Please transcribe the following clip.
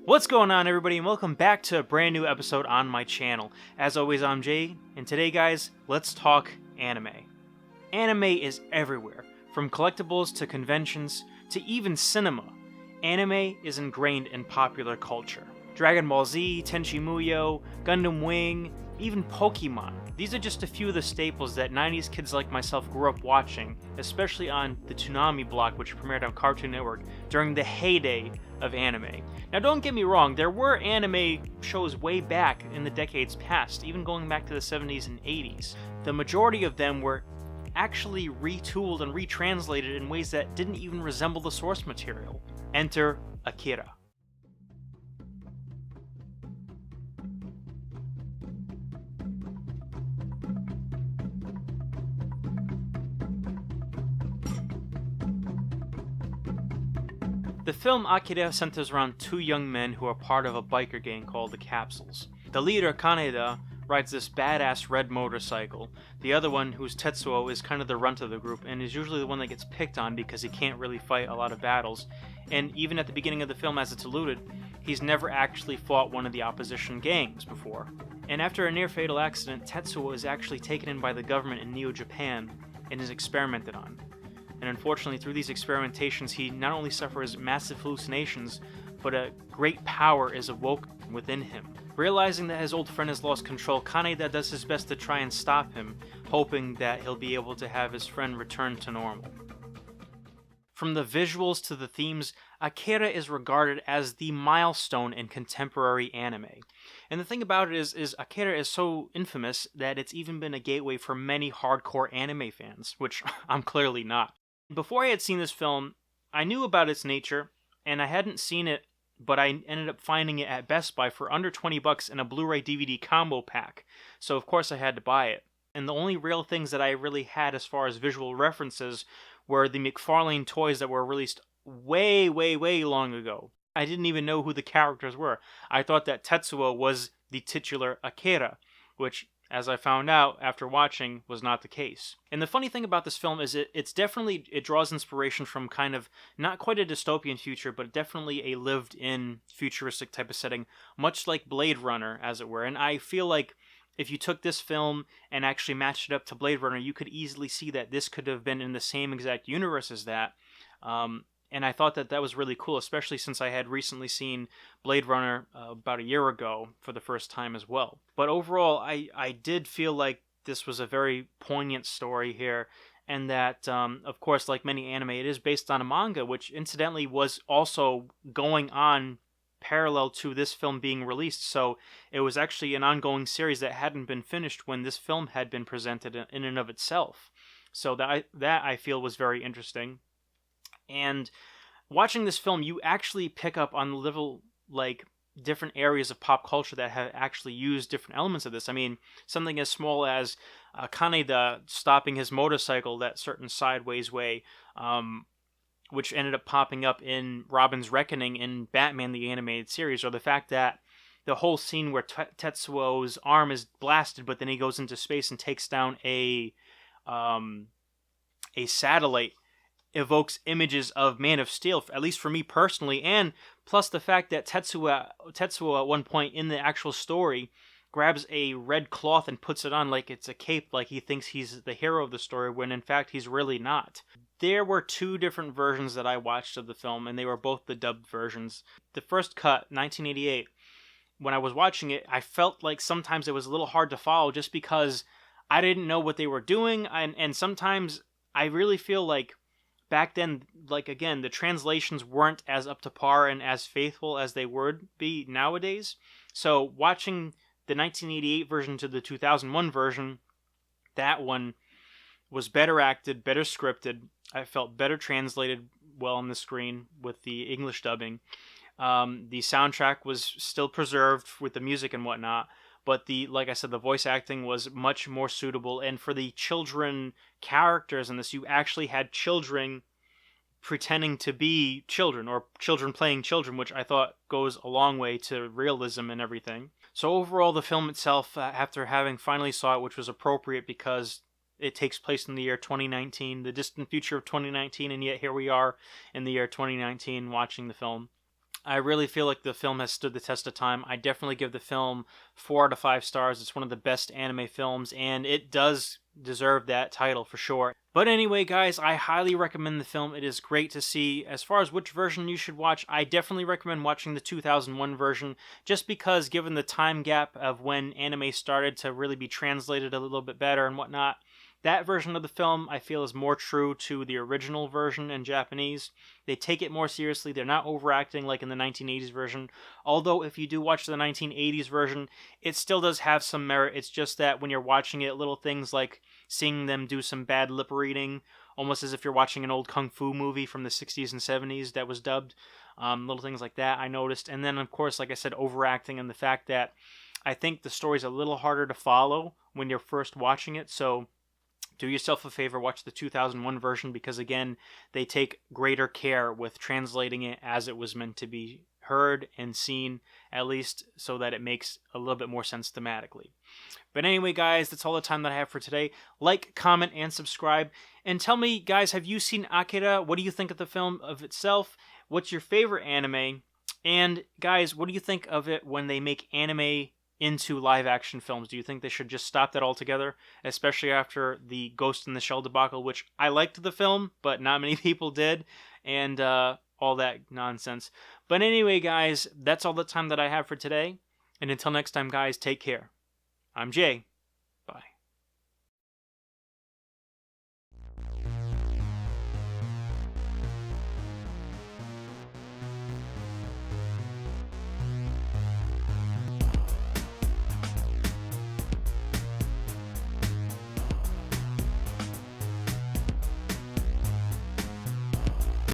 What's going on, everybody, and welcome back to a brand new episode on my channel. As always, I'm Jay, and today, guys, let's talk anime. Anime is everywhere, from collectibles to conventions to even cinema. Anime is ingrained in popular culture. Dragon Ball Z, Tenchi Muyo, Gundam Wing, even Pokemon. These are just a few of the staples that 90s kids like myself grew up watching, especially on the Toonami block, which premiered on Cartoon Network during the heyday of anime. Now, don't get me wrong, there were anime shows way back in the decades past, even going back to the 70s and 80s. The majority of them were actually retooled and retranslated in ways that didn't even resemble the source material. Enter Akira. The film Akira centers around two young men who are part of a biker gang called the Capsules. The leader, Kaneda, rides this badass red motorcycle. The other one, who's Tetsuo, is kind of the runt of the group and is usually the one that gets picked on because he can't really fight a lot of battles. And even at the beginning of the film, as it's alluded, he's never actually fought one of the opposition gangs before. And after a near-fatal accident, Tetsuo is actually taken in by the government in Neo Japan and is experimented on. And unfortunately, through these experimentations, he not only suffers massive hallucinations, but a great power is awoken within him. Realizing that his old friend has lost control, Kaneda does his best to try and stop him, hoping that he'll be able to have his friend return to normal. From the visuals to the themes, Akira is regarded as the milestone in contemporary anime. And the thing about it is Akira is so infamous that it's even been a gateway for many hardcore anime fans, which I'm clearly not. Before I had seen this film, I knew about its nature, and I hadn't seen it, but I ended up finding it at Best Buy for under $20 in a Blu-ray DVD combo pack, so of course I had to buy it. And the only real things that I really had as far as visual references were the McFarlane toys that were released way long ago. I didn't even know who the characters were. I thought that Tetsuo was the titular Akira, which, as I found out after watching, was not the case. And the funny thing about this film is it draws inspiration from kind of not quite a dystopian future, but definitely a lived-in futuristic type of setting, much like Blade Runner, as it were. And I feel like if you took this film and actually matched it up to Blade Runner, you could easily see that this could have been in the same exact universe as that. And I thought that was really cool, especially since I had recently seen Blade Runner about a year ago for the first time as well. But overall, I did feel like this was a very poignant story here, and that, of course, like many anime, it is based on a manga, which incidentally was also going on parallel to this film being released. So it was actually an ongoing series that hadn't been finished when this film had been presented in and of itself. So that I feel was very interesting. And watching this film, you actually pick up on little, different areas of pop culture that have actually used different elements of this. I mean, something as small as Kaneda stopping his motorcycle that certain sideways way, which ended up popping up in Robin's Reckoning in Batman the Animated Series, or the fact that the whole scene where Tetsuo's arm is blasted, but then he goes into space and takes down a satellite, evokes images of Man of Steel, at least for me personally, and plus the fact that Tetsuo at one point in the actual story grabs a red cloth and puts it on like it's a cape, like he thinks he's the hero of the story, when in fact he's really not. There were two different versions that I watched of the film, and they were both the dubbed versions. The first cut, 1988, when I was watching it, I felt like sometimes it was a little hard to follow just because I didn't know what they were doing, and sometimes I really feel like back then, again, the translations weren't as up to par and as faithful as they would be nowadays. So watching the 1988 version to the 2001 version, that one was better acted, better scripted. I felt better translated well on the screen with the English dubbing. The soundtrack was still preserved with the music and whatnot, but like I said, the voice acting was much more suitable. And for the children characters in this, you actually had children pretending to be children, or children playing children, which I thought goes a long way to realism and everything. So overall, the film itself, after having finally saw it, which was appropriate because it takes place in the year 2019, the distant future of 2019, and yet here we are in the year 2019 watching the film. I really feel like the film has stood the test of time. I definitely give the film 4 out of 5 stars. It's one of the best anime films, and it does deserve that title for sure. But anyway, guys, I highly recommend the film. It is great to see. As far as which version you should watch, I definitely recommend watching the 2001 version, just because given the time gap of when anime started to really be translated a little bit better and whatnot, that version of the film, I feel, is more true to the original version in Japanese. They take it more seriously. They're not overacting like in the 1980s version. Although, if you do watch the 1980s version, it still does have some merit. It's just that when you're watching it, little things like seeing them do some bad lip reading, almost as if you're watching an old kung fu movie from the 60s and 70s that was dubbed. Little things like that I noticed. And then, of course, like I said, overacting and the fact that I think the story's a little harder to follow when you're first watching it. So do yourself a favor, watch the 2001 version, because again, they take greater care with translating it as it was meant to be heard and seen, at least so that it makes a little bit more sense thematically. But anyway, guys, that's all the time that I have for today. Like, comment, and subscribe. And tell me, guys, have you seen Akira? What do you think of the film of itself? What's your favorite anime? And guys, what do you think of it when they make anime into live action films? Do you think they should just stop that altogether, especially after the Ghost in the Shell debacle, which I liked the film, but not many people did, and all that nonsense. But anyway, guys, that's all the time that I have for today, and until next time, guys, take care. I'm Jay.